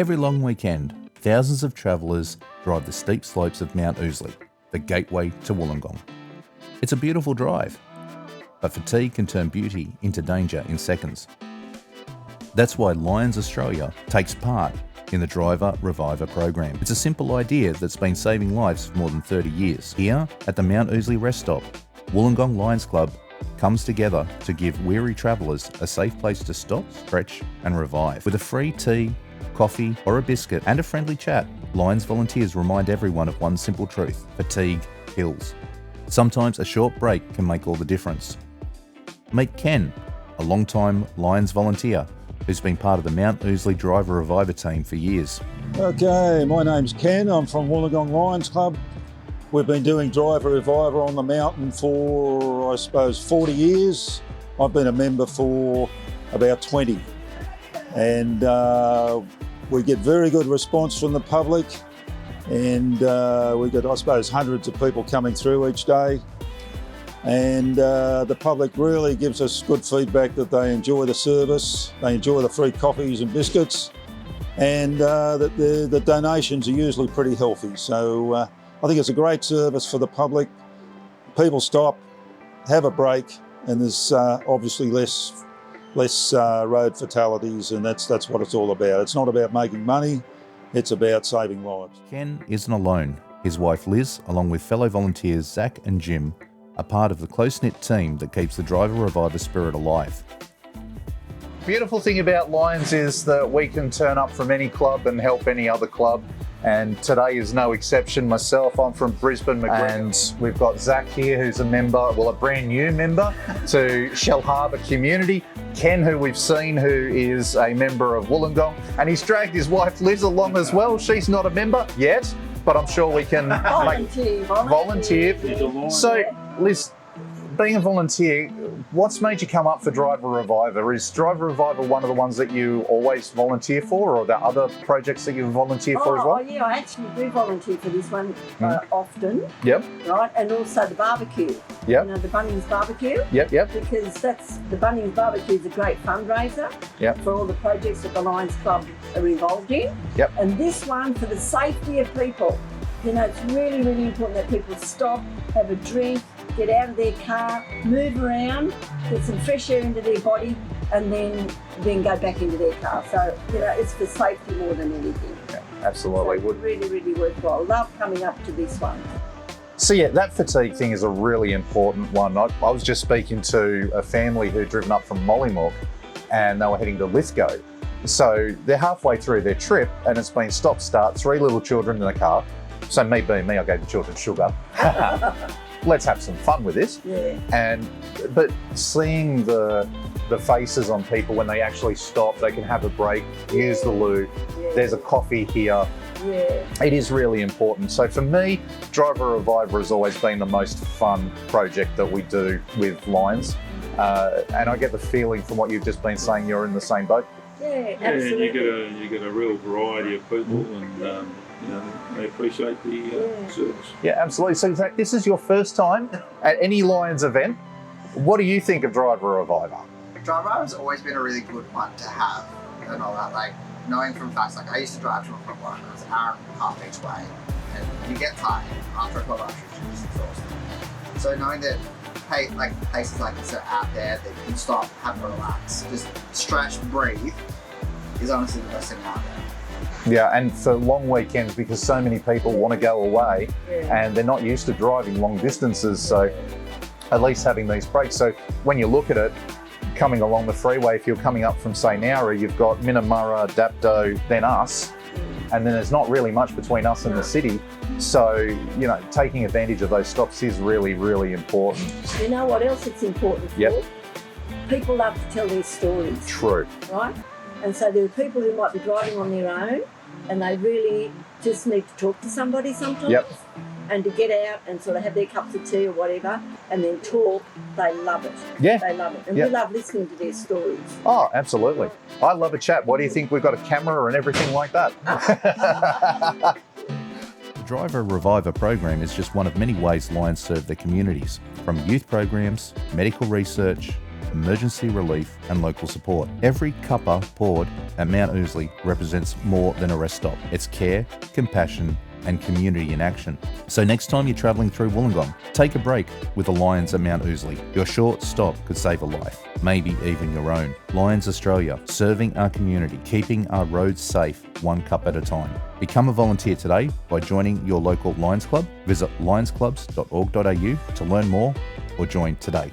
Every long weekend, thousands of travellers drive the steep slopes of Mount Ousley, the gateway to Wollongong. It's a beautiful drive, but fatigue can turn beauty into danger in seconds. That's why Lions Australia takes part in the Driver Reviver program. It's a simple idea that's been saving lives for more than 30 years. Here at the Mount Ousley rest stop, Wollongong Lions Club comes together to give weary travellers a safe place to stop, stretch and revive. With a free tea, coffee or a biscuit and a friendly chat, Lions volunteers remind everyone of one simple truth: fatigue kills. Sometimes a short break can make all the difference. Meet Ken, a long-time Lions volunteer who's been part of the Mount Ousley Driver Reviver team for years. Okay, my name's Ken. I'm from Wollongong Lions Club. We've been doing Driver Reviver on the mountain for, I suppose, 40 years. I've been a member for about 20. And we get very good response from the public. And we get, I suppose, hundreds of people coming through each day. And the public really gives us good feedback that they enjoy the service, they enjoy the free coffees and biscuits, and that the donations are usually pretty healthy. So I think it's a great service for the public. People stop, have a break, and there's obviously less road fatalities, and that's what it's all about. It's not about making money, it's about saving lives. Ken isn't alone. His wife Liz, along with fellow volunteers Zach and Jim, are part of the close-knit team that keeps the Driver Reviver spirit alive. Beautiful thing about Lions is that we can turn up from any club and help any other club, and today is no exception. Myself, I'm from Brisbane, McGregor, and we've got Zach here who's a member, well, a brand new member to Shell Harbour community. Ken, who we've seen, who is a member of Wollongong, and he's dragged his wife Liz along as well. She's not a member yet, but I'm sure we can volunteer. So, Liz, being a volunteer, what's made you come up for Driver Reviver? Is Driver Reviver one of the ones that you always volunteer for, or are there other projects that you volunteer for as well? Oh yeah, I actually do volunteer for this one often. Yep. Right, and also the barbecue. Yep. You know, the Bunnings barbecue. Yep. Because the Bunnings barbecue is a great fundraiser. Yep. For all the projects that the Lions Club are involved in. Yep. And this one for the safety of people. You know, it's really, really important that people stop, have a drink, get out of their car, move around, get some fresh air into their body, and then go back into their car. So, you know, it's for safety more than anything. Yeah, absolutely. So really, really worthwhile. Love coming up to this one. So yeah, that fatigue thing is a really important one. I was just speaking to a family who'd driven up from Wollongong and they were heading to Lithgow. So they're halfway through their trip and it's been stop-start, 3 little children in the car. So me being me, I gave the children sugar. Let's have some fun with this. Yeah. But seeing the faces on people when they actually stop, they can have a break, use the loo. Yeah. There's a coffee here. Yeah. It is really important. So for me, Driver Reviver has always been the most fun project that we do with Lions. And I get the feeling from what you've just been saying, you're in the same boat. Yeah, absolutely. And you get a real variety of people, and you know, they appreciate the service. Yeah, absolutely. So Zach, this is your first time at any Lions event. What do you think of Driver Reviver? Driver has always been a really good one to have, and all that. Like knowing from facts, like I used to drive to and from work, and it was an hour and a half each way, and you get tired after a 12-hour shift, you're just exhausted. So knowing that, hey, like places like this are out there that you can stop, have a relax, just stretch, breathe, is honestly the best thing out there. Yeah, and for long weekends, because so many people want to go away and they're not used to driving long distances, so at least having these breaks. So when you look at it, coming along the freeway, if you're coming up from, say, Nowra, you've got Minamurra, Dapto, then us, and then there's not really much between us and the city. So, you know, taking advantage of those stops is really, really important. You know what else it's important for? Yep. People love to tell their stories. True. Right? And so there are people who might be driving on their own and they really just need to talk to somebody sometimes. Yep. And to get out and sort of have their cups of tea or whatever and then talk, they love it. Yeah. They love it. And Yep. we love listening to their stories. Oh, absolutely. I love a chat. What do you think? We've got a camera and everything like that. The Driver Reviver program is just one of many ways Lions serve their communities, from youth programs, medical research, emergency relief and local support. Every cuppa poured at Mount Ousley represents more than a rest stop. It's care, compassion, and community in action. So next time you're travelling through Wollongong, take a break with the Lions at Mount Ousley. Your short stop could save a life, maybe even your own. Lions Australia, serving our community, keeping our roads safe, one cup at a time. Become a volunteer today by joining your local Lions Club. Visit lionsclubs.org.au to learn more or join today.